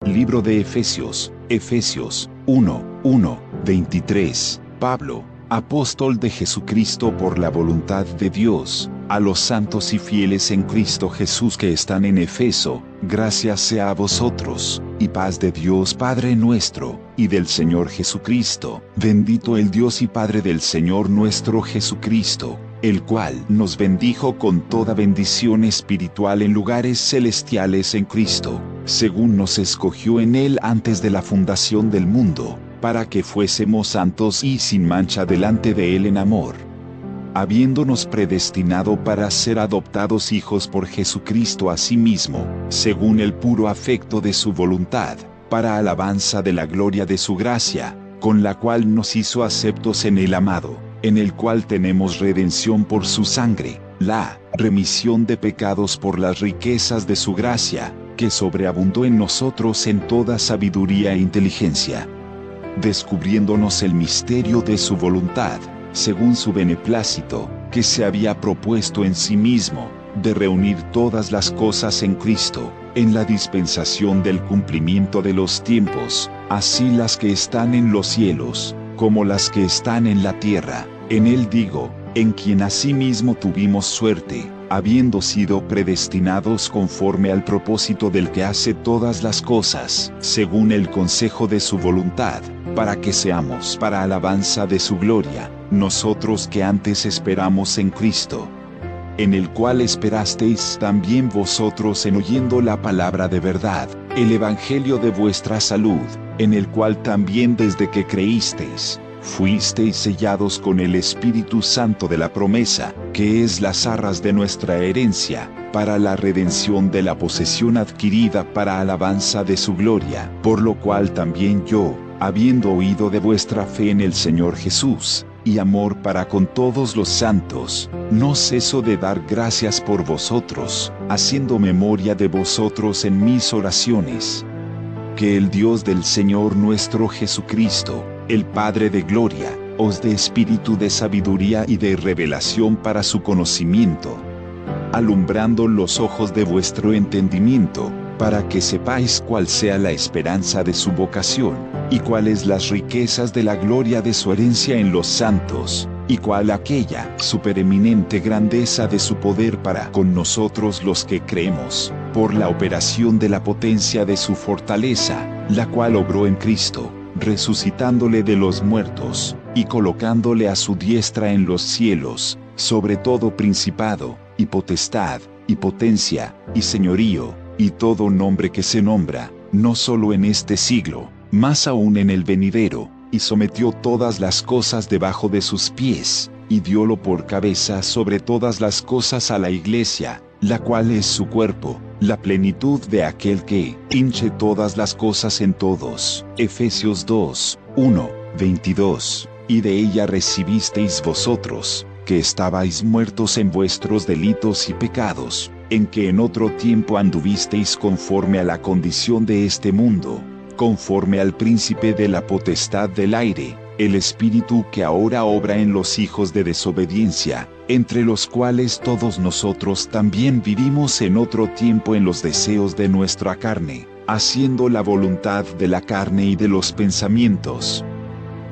Libro de Efesios, Efesios 1:23. Pablo, apóstol de Jesucristo por la voluntad de Dios, a los santos y fieles en Cristo Jesús que están en Efeso, gracias sea a vosotros, y paz de Dios Padre nuestro, y del Señor Jesucristo. Bendito el Dios y Padre del Señor nuestro Jesucristo, el cual nos bendijo con toda bendición espiritual en lugares celestiales en Cristo, según nos escogió en Él antes de la fundación del mundo, para que fuésemos santos y sin mancha delante de Él en amor, habiéndonos predestinado para ser adoptados hijos por Jesucristo a sí mismo, según el puro afecto de su voluntad, para alabanza de la gloria de su gracia, con la cual nos hizo aceptos en el amado, en el cual tenemos redención por su sangre, la remisión de pecados por las riquezas de su gracia, que sobreabundó en nosotros en toda sabiduría e inteligencia, descubriéndonos el misterio de su voluntad, según su beneplácito, que se había propuesto en sí mismo, de reunir todas las cosas en Cristo, en la dispensación del cumplimiento de los tiempos, así las que están en los cielos, como las que están en la tierra. En Él digo, en quien asimismo tuvimos suerte, habiendo sido predestinados conforme al propósito del que hace todas las cosas, según el consejo de su voluntad, para que seamos para alabanza de su gloria, nosotros que antes esperamos en Cristo, en el cual esperasteis también vosotros en oyendo la palabra de verdad, el evangelio de vuestra salud, en el cual también desde que creísteis, fuisteis sellados con el Espíritu Santo de la promesa, que es las arras de nuestra herencia, para la redención de la posesión adquirida para alabanza de su gloria, por lo cual también yo, habiendo oído de vuestra fe en el Señor Jesús, y amor para con todos los santos, no ceso de dar gracias por vosotros, haciendo memoria de vosotros en mis oraciones. Que el Dios del Señor nuestro Jesucristo, el Padre de gloria, os dé espíritu de sabiduría y de revelación para su conocimiento, alumbrando los ojos de vuestro entendimiento, para que sepáis cuál sea la esperanza de su vocación, y cuáles las riquezas de la gloria de su herencia en los santos, y cuál aquella supereminente grandeza de su poder para con nosotros los que creemos, por la operación de la potencia de su fortaleza, la cual obró en Cristo, resucitándole de los muertos, y colocándole a su diestra en los cielos, sobre todo principado, y potestad, y potencia, y señorío, y todo nombre que se nombra, no solo en este siglo, más aún en el venidero, y sometió todas las cosas debajo de sus pies, y diólo por cabeza sobre todas las cosas a la Iglesia, la cual es su cuerpo, la plenitud de aquel que hinche todas las cosas en todos. Efesios 2:1-22. Y de ella recibisteis vosotros, que estabais muertos en vuestros delitos y pecados, en que en otro tiempo anduvisteis conforme a la condición de este mundo, conforme al príncipe de la potestad del aire, el espíritu que ahora obra en los hijos de desobediencia, entre los cuales todos nosotros también vivimos en otro tiempo en los deseos de nuestra carne, haciendo la voluntad de la carne y de los pensamientos.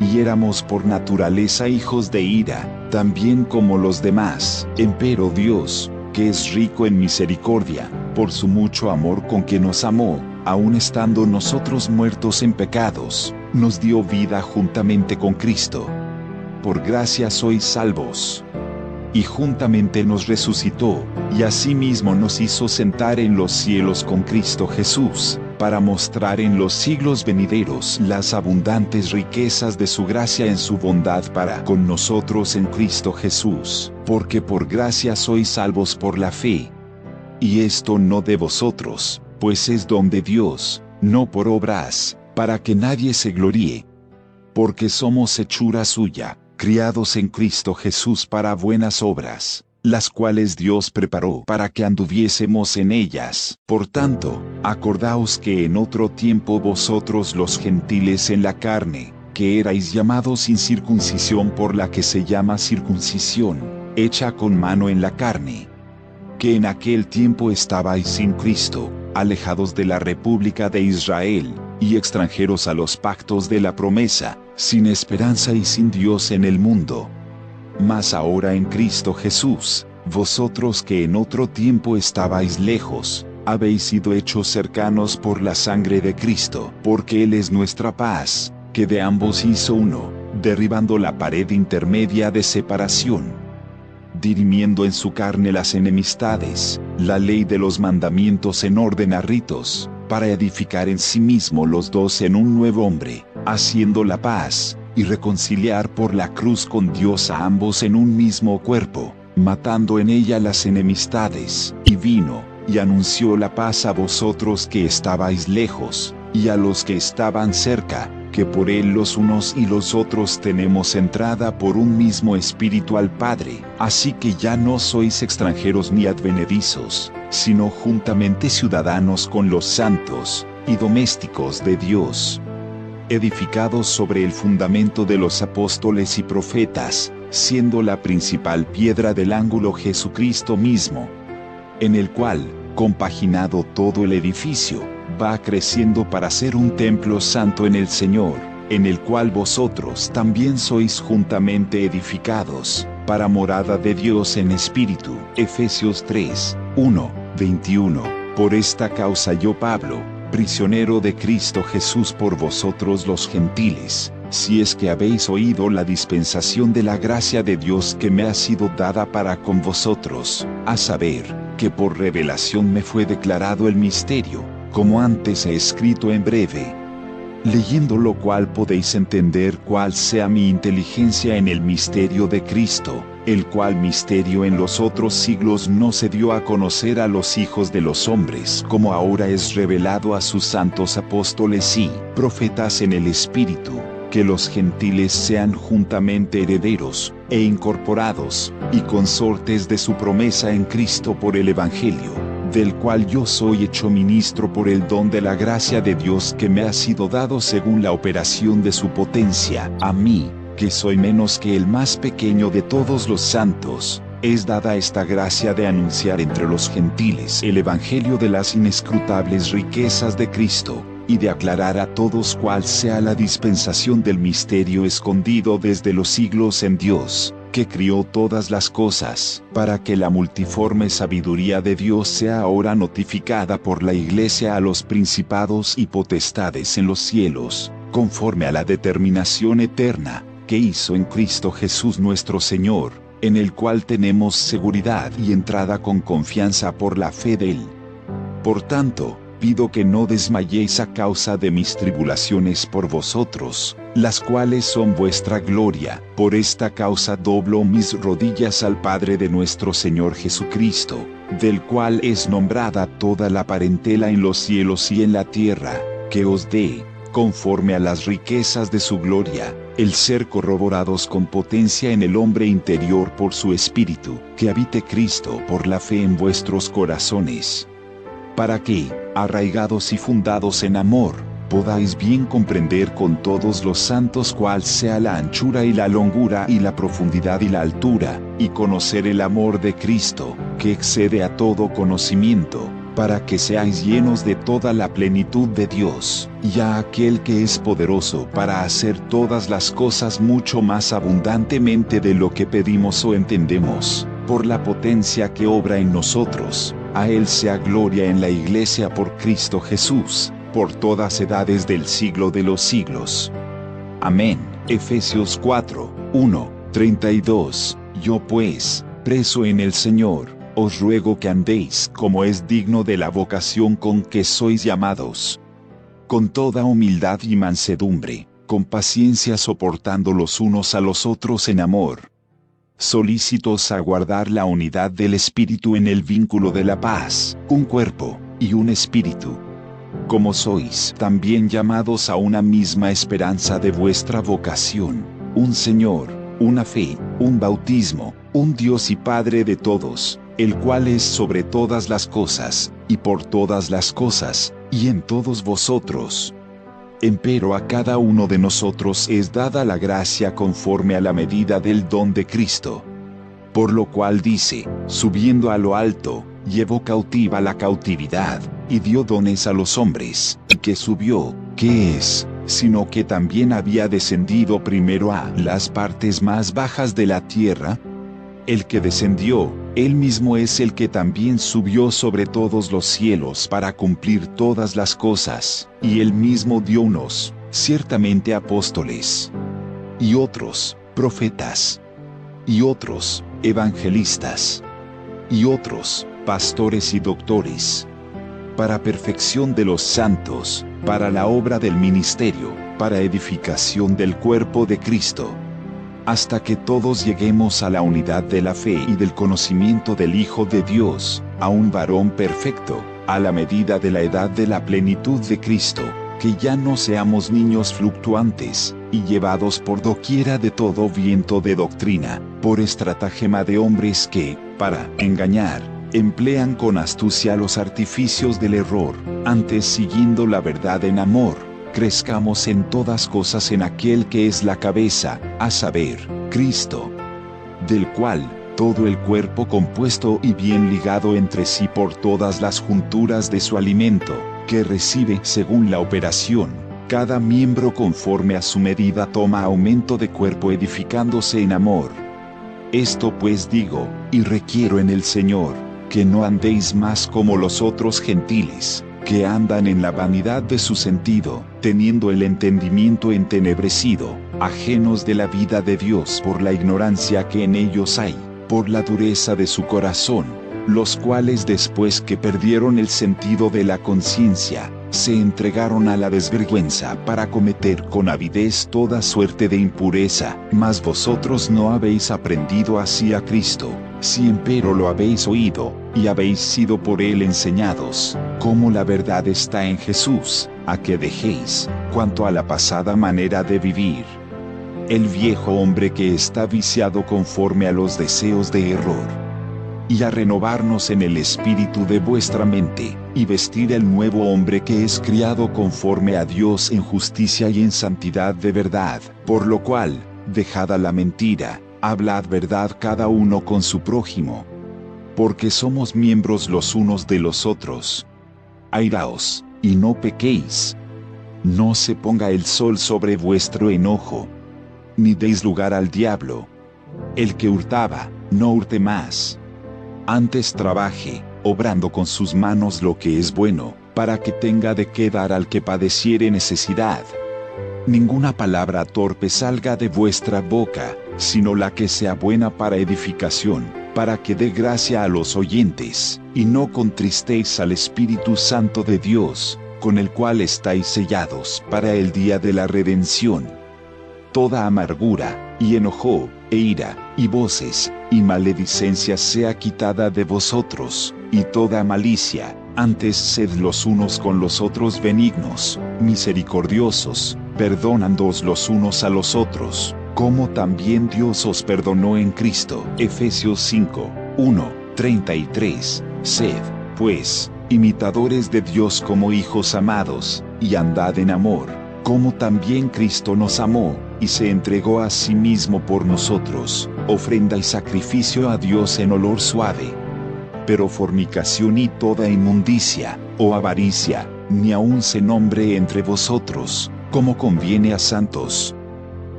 Y éramos por naturaleza hijos de ira, también como los demás. Empero Dios, que es rico en misericordia, por su mucho amor con que nos amó, aun estando nosotros muertos en pecados, nos dio vida juntamente con Cristo. Por gracia sois salvos. Y juntamente nos resucitó, y asimismo nos hizo sentar en los cielos con Cristo Jesús, para mostrar en los siglos venideros las abundantes riquezas de su gracia en su bondad para con nosotros en Cristo Jesús, porque por gracia sois salvos por la fe. Y esto no de vosotros, pues es don de Dios, no por obras, para que nadie se gloríe. Porque somos hechura suya, criados en Cristo Jesús para buenas obras, las cuales Dios preparó para que anduviésemos en ellas. Por tanto, acordaos que en otro tiempo vosotros los gentiles en la carne, que erais llamados sin circuncisión por la que se llama circuncisión, hecha con mano en la carne, que en aquel tiempo estabais sin Cristo, alejados de la República de Israel, y extranjeros a los pactos de la promesa, sin esperanza y sin Dios en el mundo. Mas ahora en Cristo Jesús, vosotros que en otro tiempo estabais lejos, habéis sido hechos cercanos por la sangre de Cristo, porque Él es nuestra paz, que de ambos hizo uno, derribando la pared intermedia de separación, dirimiendo en su carne las enemistades, la ley de los mandamientos en orden a ritos, para edificar en sí mismo los dos en un nuevo hombre, haciendo la paz, y reconciliar por la cruz con Dios a ambos en un mismo cuerpo, matando en ella las enemistades, y vino, y anunció la paz a vosotros que estabais lejos, y a los que estaban cerca, que por él los unos y los otros tenemos entrada por un mismo espíritu al Padre, así que ya no sois extranjeros ni advenedizos, sino juntamente ciudadanos con los santos, y domésticos de Dios, edificados sobre el fundamento de los apóstoles y profetas, siendo la principal piedra del ángulo Jesucristo mismo, en el cual, compaginado todo el edificio, va creciendo para ser un templo santo en el Señor, en el cual vosotros también sois juntamente edificados, para morada de Dios en espíritu. Efesios 3, 1, 21. Por esta causa yo, Pablo, prisionero de Cristo Jesús por vosotros los gentiles, si es que habéis oído la dispensación de la gracia de Dios que me ha sido dada para con vosotros, a saber, que por revelación me fue declarado el misterio, como antes he escrito en breve, leyendo lo cual podéis entender cuál sea mi inteligencia en el misterio de Cristo, el cual misterio en los otros siglos no se dio a conocer a los hijos de los hombres, como ahora es revelado a sus santos apóstoles y profetas en el Espíritu, que los gentiles sean juntamente herederos, e incorporados, y consortes de su promesa en Cristo por el Evangelio, del cual yo soy hecho ministro por el don de la gracia de Dios que me ha sido dado según la operación de su potencia. A mí, que soy menos que el más pequeño de todos los santos, es dada esta gracia de anunciar entre los gentiles el Evangelio de las inescrutables riquezas de Cristo, y de aclarar a todos cuál sea la dispensación del misterio escondido desde los siglos en Dios, que crió todas las cosas, para que la multiforme sabiduría de Dios sea ahora notificada por la Iglesia a los principados y potestades en los cielos, conforme a la determinación eterna, que hizo en Cristo Jesús nuestro Señor, en el cual tenemos seguridad y entrada con confianza por la fe de Él. Por tanto, pido que no desmayéis a causa de mis tribulaciones por vosotros, las cuales son vuestra gloria. Por esta causa doblo mis rodillas al Padre de nuestro Señor Jesucristo, del cual es nombrada toda la parentela en los cielos y en la tierra, que os dé, conforme a las riquezas de su gloria, el ser corroborados con potencia en el hombre interior por su Espíritu, que habite Cristo por la fe en vuestros corazones, para que, arraigados y fundados en amor, podáis bien comprender con todos los santos cuál sea la anchura y la longura y la profundidad y la altura, y conocer el amor de Cristo, que excede a todo conocimiento, para que seáis llenos de toda la plenitud de Dios, y a aquel que es poderoso para hacer todas las cosas mucho más abundantemente de lo que pedimos o entendemos, por la potencia que obra en nosotros. A Él sea gloria en la Iglesia por Cristo Jesús, por todas edades del siglo de los siglos. Amén. Efesios 4, 1, 32. Yo pues, preso en el Señor, os ruego que andéis como es digno de la vocación con que sois llamados, con toda humildad y mansedumbre, con paciencia soportando los unos a los otros en amor, solícitos a guardar la unidad del Espíritu en el vínculo de la paz, un cuerpo y un espíritu. Como sois también llamados a una misma esperanza de vuestra vocación, un Señor, una fe, un bautismo, un Dios y Padre de todos, el cual es sobre todas las cosas, y por todas las cosas, y en todos vosotros. Empero a cada uno de nosotros es dada la gracia conforme a la medida del don de Cristo. Por lo cual dice, subiendo a lo alto, llevó cautiva la cautividad, y dio dones a los hombres, y que subió, ¿qué es? Sino que también había descendido primero a las partes más bajas de la tierra. El que descendió, él mismo es el que también subió sobre todos los cielos para cumplir todas las cosas, y él mismo dio unos, ciertamente apóstoles, y otros, profetas, y otros, evangelistas, y otros, pastores y doctores, para perfección de los santos, para la obra del ministerio, para edificación del cuerpo de Cristo, hasta que todos lleguemos a la unidad de la fe y del conocimiento del Hijo de Dios, a un varón perfecto, a la medida de la edad de la plenitud de Cristo, que ya no seamos niños fluctuantes, y llevados por doquiera de todo viento de doctrina, por estratagema de hombres que, para engañar, emplean con astucia los artificios del error, antes siguiendo la verdad en amor, crezcamos en todas cosas en aquel que es la cabeza, a saber, Cristo, del cual, todo el cuerpo compuesto y bien ligado entre sí por todas las junturas de su alimento, que recibe según la operación, cada miembro conforme a su medida toma aumento de cuerpo edificándose en amor. Esto pues digo, y requiero en el Señor, que no andéis más como los otros gentiles, que andan en la vanidad de su sentido, teniendo el entendimiento entenebrecido, ajenos de la vida de Dios por la ignorancia que en ellos hay, por la dureza de su corazón, los cuales después que perdieron el sentido de la conciencia, se entregaron a la desvergüenza para cometer con avidez toda suerte de impureza, mas vosotros no habéis aprendido así a Cristo, si empero lo habéis oído, y habéis sido por él enseñados, como la verdad está en Jesús, a que dejéis, cuanto a la pasada manera de vivir, el viejo hombre que está viciado conforme a los deseos de error, y a renovarnos en el espíritu de vuestra mente, y vestir el nuevo hombre que es criado conforme a Dios en justicia y en santidad de verdad, por lo cual, dejada la mentira, hablad verdad cada uno con su prójimo, porque somos miembros los unos de los otros. Airaos, y no pequéis. No se ponga el sol sobre vuestro enojo, ni deis lugar al diablo. El que hurtaba, no hurte más. Antes trabaje, obrando con sus manos lo que es bueno, para que tenga de qué dar al que padeciere necesidad. Ninguna palabra torpe salga de vuestra boca, sino la que sea buena para edificación, para que dé gracia a los oyentes, y no contristéis al Espíritu Santo de Dios, con el cual estáis sellados para el día de la redención. Toda amargura, y enojo, e ira, y voces, y maledicencia sea quitada de vosotros, y toda malicia, antes sed los unos con los otros benignos, misericordiosos, perdonándoos los unos a los otros, como también Dios os perdonó en Cristo. Efesios 5, 1, 33. Sed, pues, imitadores de Dios como hijos amados, y andad en amor, como también Cristo nos amó, y se entregó a sí mismo por nosotros, ofrenda y sacrificio a Dios en olor suave. Pero fornicación y toda inmundicia, o avaricia, ni aun se nombre entre vosotros, como conviene a santos.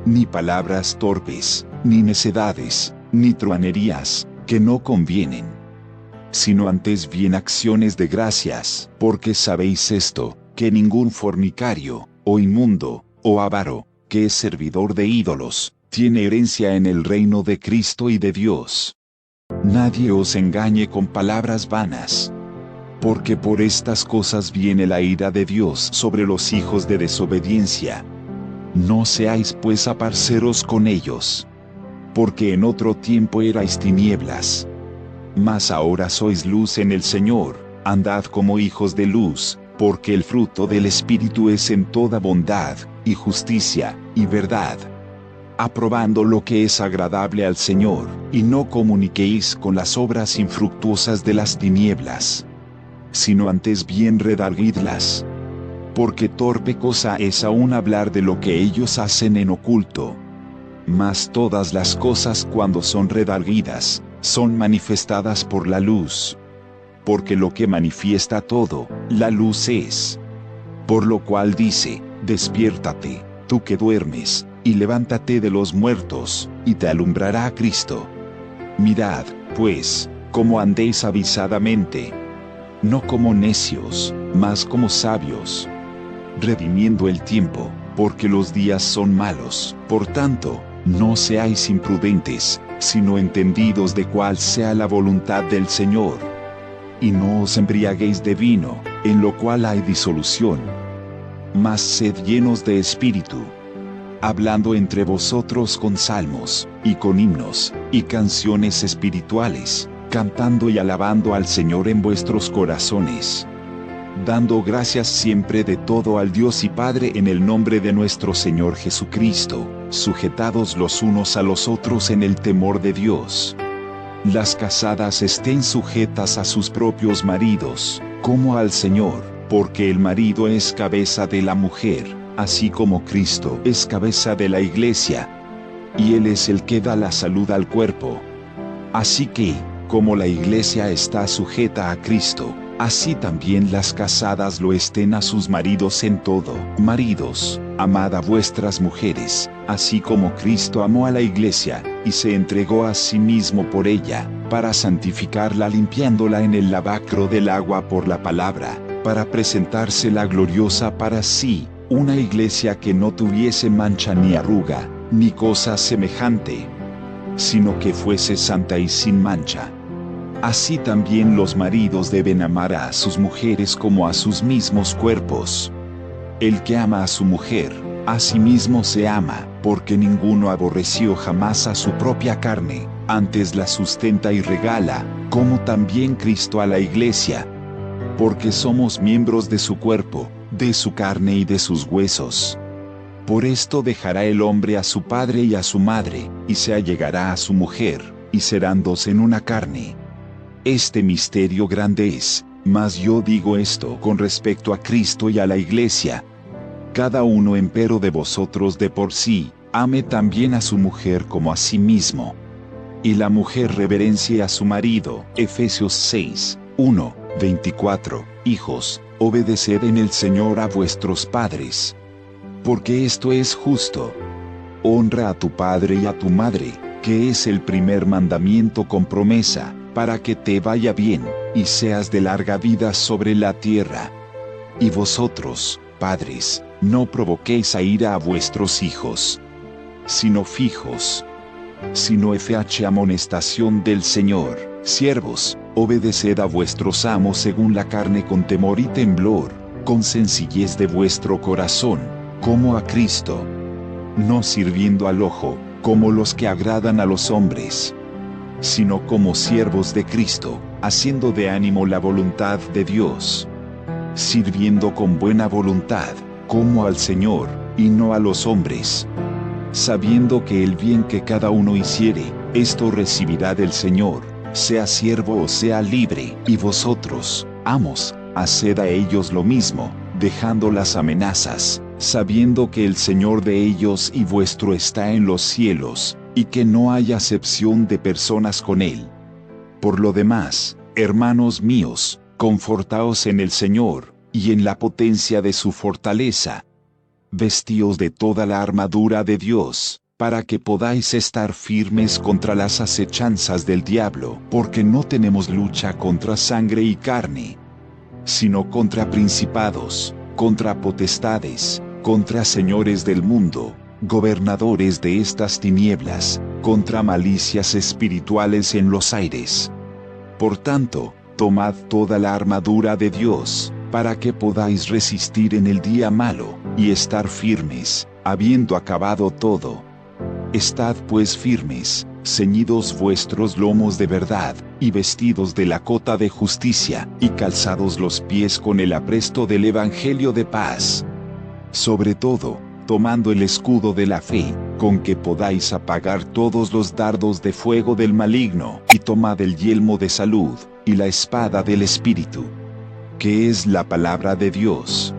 Ni palabras torpes, ni necedades, ni truanerías, que no convienen. Sino antes bien acciones de gracias, porque sabéis esto, que ningún fornicario, o inmundo, o avaro, que es servidor de ídolos, tiene herencia en el reino de Cristo y de Dios. Nadie os engañe con palabras vanas, porque por estas cosas viene la ira de Dios sobre los hijos de desobediencia. No seáis pues aparceros con ellos, porque en otro tiempo erais tinieblas, mas ahora sois luz en el Señor. Andad como hijos de luz, porque el fruto del Espíritu es en toda bondad, y justicia, y verdad, aprobando lo que es agradable al Señor, y no comuniquéis con las obras infructuosas de las tinieblas, sino antes bien redarguidlas. Porque torpe cosa es aún hablar de lo que ellos hacen en oculto. Mas todas las cosas cuando son redarguidas, son manifestadas por la luz. porque lo que manifiesta todo, la luz es. Por lo cual dice, despiértate, tú que duermes, y levántate de los muertos, y te alumbrará Cristo. Mirad, pues, cómo andéis avisadamente, no como necios, mas como sabios, redimiendo el tiempo, porque los días son malos. Por tanto, no seáis imprudentes, sino entendidos de cuál sea la voluntad del Señor. Y no os embriaguéis de vino, en lo cual hay disolución, mas sed llenos de espíritu, hablando entre vosotros con salmos, y con himnos, y canciones espirituales, cantando y alabando al Señor en vuestros corazones, dando gracias siempre de todo al Dios y Padre en el nombre de nuestro Señor Jesucristo, sujetados los unos a los otros en el temor de Dios. Las casadas estén sujetas a sus propios maridos, como al Señor, porque el marido es cabeza de la mujer, así como Cristo es cabeza de la iglesia, y Él es el que da la salud al cuerpo. Así que, como la iglesia está sujeta a Cristo, así también las casadas lo estén a sus maridos en todo. Maridos, amad a vuestras mujeres, así como Cristo amó a la iglesia, y se entregó a sí mismo por ella, para santificarla limpiándola en el lavacro del agua por la palabra, para presentársela gloriosa para sí, una iglesia que no tuviese mancha ni arruga, ni cosa semejante, sino que fuese santa y sin mancha. Así también los maridos deben amar a sus mujeres como a sus mismos cuerpos. El que ama a su mujer, a sí mismo se ama, porque ninguno aborreció jamás a su propia carne, antes la sustenta y regala, como también Cristo a la iglesia, porque somos miembros de su cuerpo, de su carne y de sus huesos. Por esto dejará el hombre a su padre y a su madre, y se allegará a su mujer, y serán dos en una carne. Este misterio grande es, mas yo digo esto con respecto a Cristo y a la iglesia. Cada uno empero de vosotros de por sí, ame también a su mujer como a sí mismo. Y la mujer reverencie a su marido. Efesios 6, 1, 24. Hijos, obedeced en el Señor a vuestros padres, porque esto es justo. Honra a tu padre y a tu madre, que es el primer mandamiento con promesa, para que te vaya bien, y seas de larga vida sobre la tierra. Y vosotros, padres, no provoquéis a ira a vuestros hijos, sino fijos. Sino amonestación del Señor. Siervos, obedeced a vuestros amos según la carne con temor y temblor, con sencillez de vuestro corazón, como a Cristo, no sirviendo al ojo, como los que agradan a los hombres, sino como siervos de Cristo, haciendo de ánimo la voluntad de Dios, sirviendo con buena voluntad, como al Señor, y no a los hombres, sabiendo que el bien que cada uno hiciere, esto recibirá del Señor, sea siervo o sea libre. Y vosotros, amos, haced a ellos lo mismo, dejando las amenazas, sabiendo que el Señor de ellos y vuestro está en los cielos, y que no hay acepción de personas con Él. Por lo demás, hermanos míos, confortaos en el Señor, y en la potencia de su fortaleza. Vestíos de toda la armadura de Dios, para que podáis estar firmes contra las acechanzas del diablo, porque no tenemos lucha contra sangre y carne, sino contra principados, contra potestades, contra señores del mundo, gobernadores de estas tinieblas, contra malicias espirituales en los aires. Por tanto, tomad toda la armadura de Dios, para que podáis resistir en el día malo, y estar firmes, habiendo acabado todo. Estad pues firmes, ceñidos vuestros lomos de verdad, y vestidos de la cota de justicia, y calzados los pies con el apresto del Evangelio de paz. Sobre todo, tomando el escudo de la fe, con que podáis apagar todos los dardos de fuego del maligno, y tomad el yelmo de salud, y la espada del Espíritu, que es la palabra de Dios,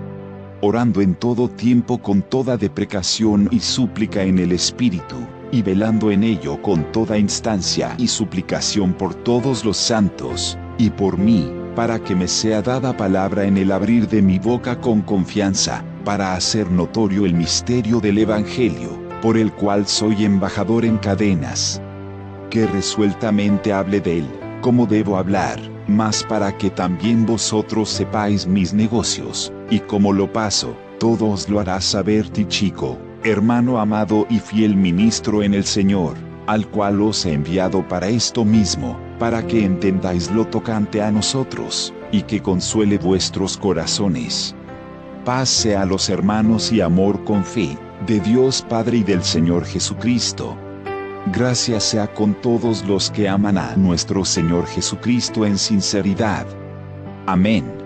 orando en todo tiempo con toda deprecación y súplica en el Espíritu, y velando en ello con toda instancia y suplicación por todos los santos, y por mí, para que me sea dada palabra en el abrir de mi boca con confianza, para hacer notorio el misterio del Evangelio, por el cual soy embajador en cadenas. Que resueltamente hable de él, como debo hablar, mas para que también vosotros sepáis mis negocios, y cómo lo paso, todo os lo hará saber Tíquico, hermano amado y fiel ministro en el Señor, al cual os he enviado para esto mismo, para que entendáis lo tocante a nosotros, y que consuele vuestros corazones. Paz sea a los hermanos y amor con fe, de Dios Padre y del Señor Jesucristo. Gracias sea con todos los que aman a nuestro Señor Jesucristo en sinceridad. Amén.